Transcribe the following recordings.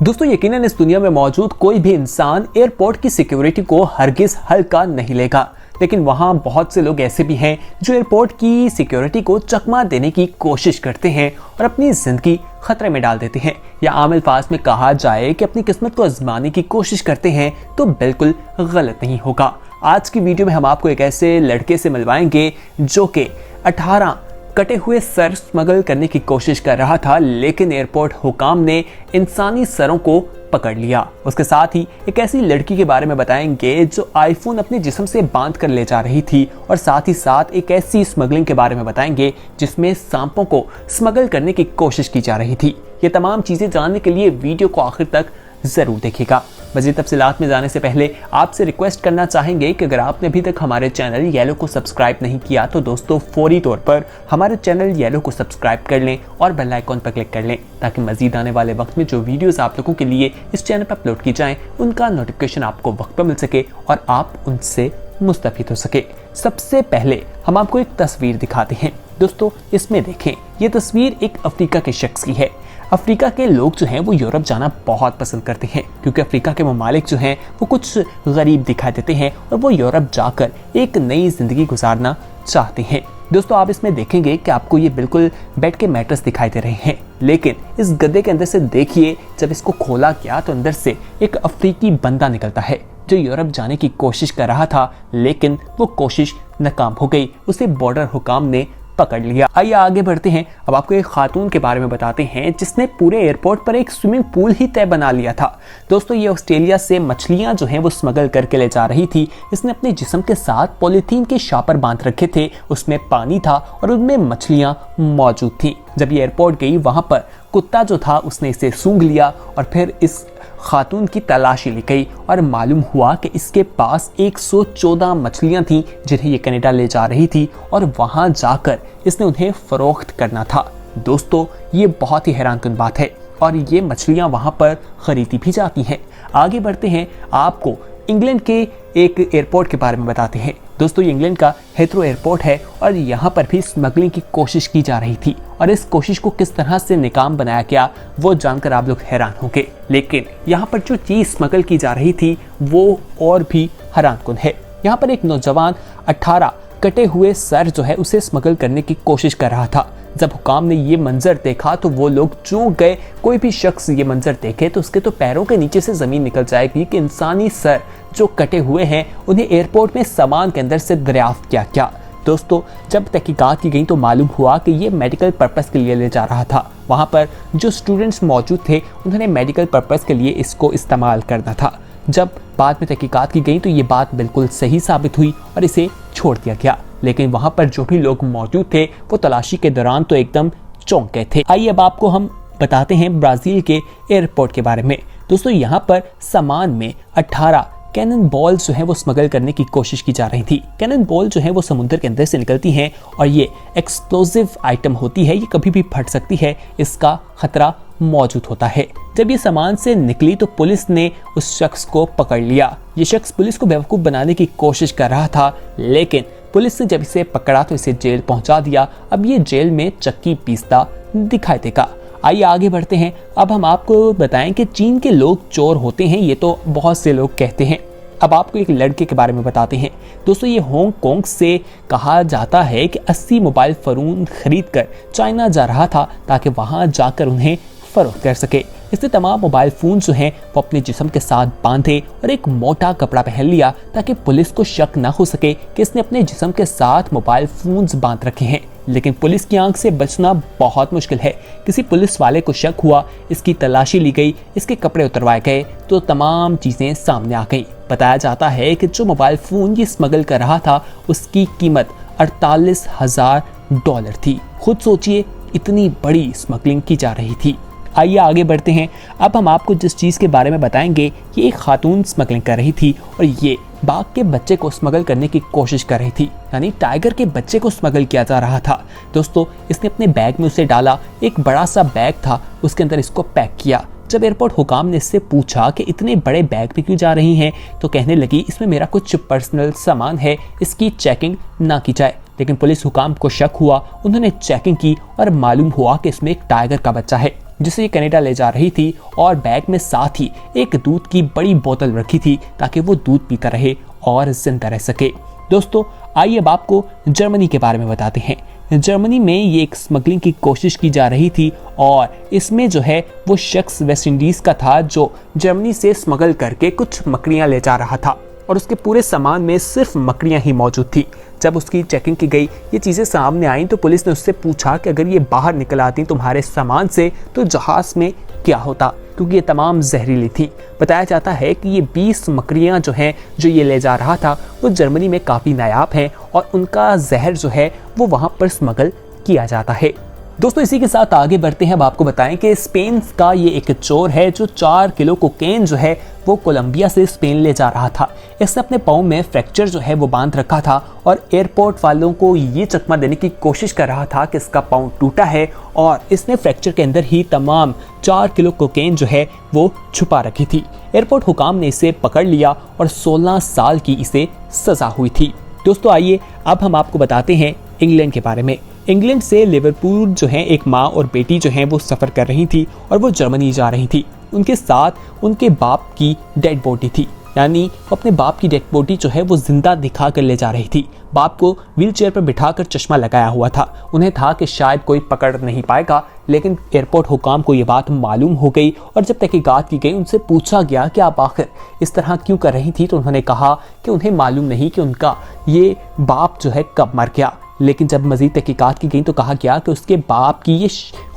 दोस्तों यकीनन इस दुनिया में मौजूद कोई भी इंसान एयरपोर्ट की सिक्योरिटी को हरगिज हल्का नहीं लेगा, लेकिन वहां बहुत से लोग ऐसे भी हैं जो एयरपोर्ट की सिक्योरिटी को चकमा देने की कोशिश करते हैं और अपनी जिंदगी खतरे में डाल देते हैं, या आम अल्फाज में कहा जाए कि अपनी किस्मत को आजमाने की कोशिश करते हैं, तो बिल्कुल गलत नहीं होगा। आज की वीडियो में हम आपको एक ऐसे लड़के से मिलवाएंगे जो कि 18 कटे हुए सर स्मगल करने की कोशिश कर रहा था, लेकिन एयरपोर्ट हुकाम ने इंसानी सरों को पकड़ लिया। उसके साथ ही एक ऐसी लड़की के बारे में बताएंगे जो आईफोन अपने जिस्म से बांध कर ले जा रही थी, और साथ ही साथ एक ऐसी स्मगलिंग के बारे में बताएंगे जिसमें सांपों को स्मगल करने की कोशिश की जा रही थी। ये तमाम चीजें जानने के लिए वीडियो को आखिर तक जरूर देखिएगा। मज़ीद तफसीलात में जाने से पहले आपसे रिक्वेस्ट करना चाहेंगे कि अगर आपने अभी तक हमारे चैनल येलो को सब्सक्राइब नहीं किया तो दोस्तों फौरी तौर पर हमारे चैनल येलो को सब्सक्राइब कर लें और बेल आइकॉन पर क्लिक कर लें, ताकि मज़ीद आने वाले वक्त में जो वीडियोस आप लोगों के लिए इस चैनल पर अपलोड की जाएं उनका नोटिफिकेशन आपको वक्त पर मिल सके और आप उनसे मुस्तफीद हो सके। सबसे पहले हम आपको एक तस्वीर दिखाते हैं। दोस्तों इसमें देखें, ये तस्वीर एक अफ्रीका के शख्स की है। अफ्रीका के लोग जो हैं वो यूरोप जाना बहुत पसंद करते हैं, क्योंकि अफ्रीका के ममालिक जो हैं वो कुछ गरीब दिखाई देते हैं और वो यूरोप जाकर एक नई जिंदगी गुजारना चाहते हैं। दोस्तों आप इसमें देखेंगे कि आपको ये बिल्कुल बेड के मैट्रेस दिखाई दे रहे हैं, लेकिन इस गद्दे के अंदर से देखिए, जब इसको खोला गया तो अंदर से एक अफ्रीकी बंदा निकलता है जो यूरोप जाने की कोशिश कर रहा था, लेकिन वो कोशिश नाकाम हो गई। उसे बॉर्डर हुकाम ने पकड़ लिया। आइए आगे बढ़ते हैं। अब आपको एक खातून के बारे में बताते हैं जिसने पूरे एयरपोर्ट पर एक स्विमिंग पूल ही तय बना लिया था। दोस्तों ये ऑस्ट्रेलिया से मछलियां जो हैं वो स्मगल करके ले जा रही थी। इसने अपने जिस्म के साथ पॉलीथीन के शापर बांध रखे थे, उसमें पानी था और उनमें मछलियां मौजूद थी। जब ये एयरपोर्ट गई वहां पर कुत्ता जो था उसने इसे सूंघ लिया और फिर इस खातून की तलाशी ली गई और मालूम हुआ कि इसके पास 114 मछलियां थीं जिन्हें ये कनाडा ले जा रही थी और वहां जाकर इसने उन्हें फरोख्त करना था। दोस्तों ये बहुत ही हैरानकुन बात है और ये मछलियां वहां पर खरीदी भी जाती हैं। आगे बढ़ते हैं, आपको इंग्लैंड के एक एयरपोर्ट के बारे में बताते हैं। दोस्तों ये इंग्लैंड का हेथ्रो एयरपोर्ट है और यहाँ पर भी स्मगलिंग की कोशिश की जा रही थी, और इस कोशिश को किस तरह से नाकाम बनाया गया वो जानकर आप लोग हैरान होंगे। लेकिन यहाँ पर जो चीज स्मगल की जा रही थी वो और भी हैरानकुन है। यहाँ पर एक नौजवान 18 कटे हुए सर जो है उसे स्मगल करने की कोशिश कर रहा था। जब हुकाम ने ये मंजर देखा तो वो लोग चौंक गए। कोई भी शख्स ये मंजर देखे तो उसके तो पैरों के नीचे से जमीन निकल जाएगी कि इंसानी सर जो कटे हुए हैं उन्हें एयरपोर्ट में सामान के अंदर से दरियाफ्त किया गया। दोस्तों जब तहकीकात की गई तो मालूम हुआ कि ये मेडिकल पर्पस के लिए ले जा रहा था। वहाँ पर जो स्टूडेंट्स मौजूद थे उन्होंने मेडिकल पर्पस के लिए इसको इस्तेमाल करना था। जब बाद में तहकीकात की गई तो ये बात बिल्कुल सही साबित हुई और इसे छोड़ दिया गया, लेकिन वहाँ पर जो भी लोग मौजूद थे वो तलाशी के दौरान तो एकदम चौंक गए थे। आइए अब आपको हम बताते हैं ब्राज़ील के एयरपोर्ट के बारे में। दोस्तों यहाँ पर सामान में 18 कैनन बॉल जो है वो स्मगल करने की कोशिश की जा रही थी। कैनन बॉल जो है वो समुद्र के अंदर से निकलती हैं और ये एक्सप्लोजिव आइटम होती है, ये कभी भी फट सकती है, इसका खतरा मौजूद होता है। जब ये सामान से निकली तो पुलिस ने उस शख्स को पकड़ लिया। ये शख्स पुलिस को बेवकूफ़ बनाने की कोशिश कर रहा था, लेकिन पुलिस ने जब इसे पकड़ा तो इसे जेल पहुंचा दिया। अब ये जेल में चक्की पीसता दिखाई देगा। आइए आगे बढ़ते हैं। अब हम आपको बताएं कि चीन के लोग चोर होते हैं, ये तो बहुत से लोग कहते हैं। अब आपको एक लड़के के बारे में बताते हैं। दोस्तों ये हांगकांग से कहा जाता है कि 80 मोबाइल फ़ोन खरीद कर चाइना जा रहा था ताकि वहां जाकर उन्हें फरोख्त कर सके। इसने तमाम मोबाइल फ़ोन जो हैं वो अपने जिस्म के साथ बांधे और एक मोटा कपड़ा पहन लिया ताकि पुलिस को शक ना हो सके कि इसने अपने जिस्म के साथ मोबाइल फ़ोन्स बांध रखे हैं। लेकिन पुलिस की आंख से बचना बहुत मुश्किल है। किसी पुलिस वाले को शक हुआ, इसकी तलाशी ली गई, इसके कपड़े उतरवाए गए तो तमाम चीज़ें सामने आ गई। बताया जाता है कि जो मोबाइल फ़ोन ये स्मगल कर रहा था उसकी कीमत $48,000 थी। खुद सोचिए इतनी बड़ी स्मगलिंग की जा रही थी। आइए आगे बढ़ते हैं। अब हम आपको जिस चीज़ के बारे में बताएंगे, ये एक खातून स्मगलिंग कर रही थी और ये बाघ के बच्चे को स्मगल करने की कोशिश कर रही थी, यानी टाइगर के बच्चे को स्मगल किया जा रहा था। दोस्तों इसने अपने बैग में उसे डाला, एक बड़ा सा बैग था, उसके अंदर इसको पैक किया। जब एयरपोर्ट हुकाम ने इससे पूछा कि इतने बड़े बैग पे क्यों जा रही हैं, तो कहने लगी इसमें मेरा कुछ पर्सनल सामान है, इसकी चेकिंग ना की जाए। लेकिन पुलिस हुकाम को शक हुआ, उन्होंने चेकिंग की और मालूम हुआ कि इसमें एक टाइगर का बच्चा है। जिसे ये कनाडा ले जा रही थी और बैग में साथ ही एक दूध की बड़ी बोतल रखी थी ताकि वो दूध पीता रहे और जिंदा रह सके। दोस्तों आइए अब आपको जर्मनी के बारे में बताते हैं। जर्मनी में ये एक स्मगलिंग की कोशिश की जा रही थी और इसमें जो है वो शख्स वेस्ट इंडीज का था जो जर्मनी से स्मगल करके कुछ मकड़ियाँ ले जा रहा था और उसके पूरे सामान में सिर्फ मकड़ियाँ ही मौजूद थी। जब उसकी चेकिंग की गई, ये चीज़ें सामने आई तो पुलिस ने उससे पूछा कि अगर ये बाहर निकल आती तुम्हारे सामान से तो जहाज़ में क्या होता, क्योंकि ये तमाम जहरीली थी। बताया जाता है कि ये 20 मकड़ियाँ जो हैं जो ये ले जा रहा था वो जर्मनी में काफ़ी नायाब हैं और उनका जहर जो है वो वहाँ पर स्मगल किया जाता है। दोस्तों इसी के साथ आगे बढ़ते हैं। अब आपको बताएं कि स्पेन का ये एक चोर है जो 4 किलो कोकेन जो है वो कोलंबिया से स्पेन ले जा रहा था। इसने अपने पाँव में फ्रैक्चर जो है वो बांध रखा था और एयरपोर्ट वालों को ये चकमा देने की कोशिश कर रहा था कि इसका पाँव टूटा है और इसने फ्रैक्चर के अंदर ही तमाम 4 किलो कोकेन जो है वो छुपा रखी थी। एयरपोर्ट हुकाम ने इसे पकड़ लिया और 16 साल की इसे सजा हुई थी। दोस्तों आइए अब हम आपको बताते हैं इंग्लैंड के बारे में। इंग्लैंड से लिवरपूल जो है एक माँ और बेटी जो है वो सफ़र कर रही थी और वो जर्मनी जा रही थी। उनके साथ उनके बाप की डेड बॉडी थी, यानी वो अपने बाप की डेड बॉडी जो है वो जिंदा दिखा कर ले जा रही थी। बाप को व्हील चेयर पर बिठाकर चश्मा लगाया हुआ था। उन्हें था कि शायद कोई पकड़ नहीं पाएगा, लेकिन एयरपोर्ट हुकाम को ये बात मालूम हो गई और जब तहकीकात की गई उनसे पूछा गया कि आप आखिर इस तरह क्यों कर रही थी, तो उन्होंने कहा कि उन्हें मालूम नहीं कि उनका ये बाप जो है कब मर गया। लेकिन जब मज़ीद तहकीकात की गई तो कहा गया कि उसके बाप की ये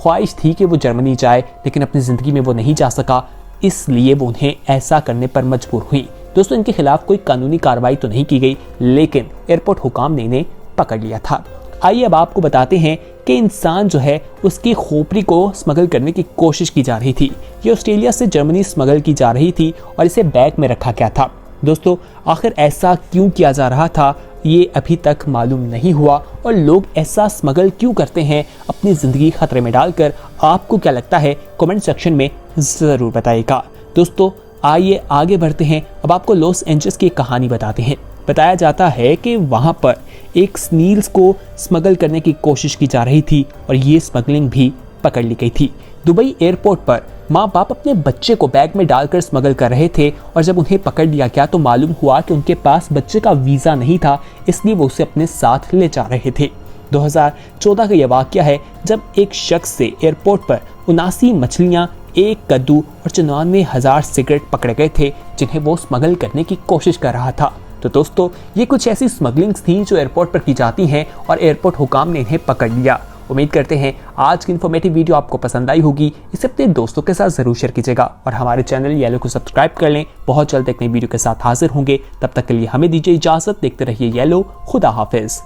ख्वाहिश थी कि वो जर्मनी जाए, लेकिन अपनी ज़िंदगी में वो नहीं जा सका, इसलिए वो उन्हें ऐसा करने पर मजबूर हुई। दोस्तों इनके खिलाफ कोई कानूनी कार्रवाई तो नहीं की गई, लेकिन एयरपोर्ट हुकाम ने इन्हें पकड़ लिया था। आइए अब आपको बताते हैं कि इंसान जो है उसकी खोपड़ी को स्मगल करने की कोशिश की जा रही थी। ये ऑस्ट्रेलिया से जर्मनी स्मगल की जा रही थी और इसे बैग में रखा गया था। दोस्तों आखिर ऐसा क्यों किया जा रहा था ये अभी तक मालूम नहीं हुआ और लोग ऐसा स्मगल क्यों करते हैं अपनी ज़िंदगी खतरे में डालकर। आपको क्या लगता है कमेंट सेक्शन में ज़रूर बताइएगा। दोस्तों आइए आगे बढ़ते हैं। अब आपको लॉस एंजल्स की कहानी बताते हैं। बताया जाता है कि वहाँ पर एक स्नील्स को स्मगल करने की कोशिश की जा रही थी और ये स्मगलिंग भी पकड़ ली गई थी। दुबई एयरपोर्ट पर माँ बाप अपने बच्चे को बैग में डालकर स्मगल कर रहे थे और जब उन्हें पकड़ लिया गया तो मालूम हुआ कि उनके पास बच्चे का वीज़ा नहीं था, इसलिए वो उसे अपने साथ ले जा रहे थे। 2014 का यह वाक़या है जब एक शख्स से एयरपोर्ट पर 79 मछलियाँ, 1 कद्दू और 94,000 सिगरेट पकड़े गए थे जिन्हें वो स्मगल करने की कोशिश कर रहा था। तो दोस्तों ये कुछ ऐसी स्मगलिंग्स थी जो एयरपोर्ट पर की जाती हैं और एयरपोर्ट हुकाम ने इन्हें पकड़ लिया। उम्मीद करते हैं आज की इन्फॉर्मेटिव वीडियो आपको पसंद आई होगी। इसे अपने दोस्तों के साथ जरूर शेयर कीजिएगा और हमारे चैनल येलो को सब्सक्राइब कर लें। बहुत जल्द एक नई वीडियो के साथ हाजिर होंगे, तब तक के लिए हमें दीजिए इजाजत। देखते रहिए येलो। खुदा हाफिज।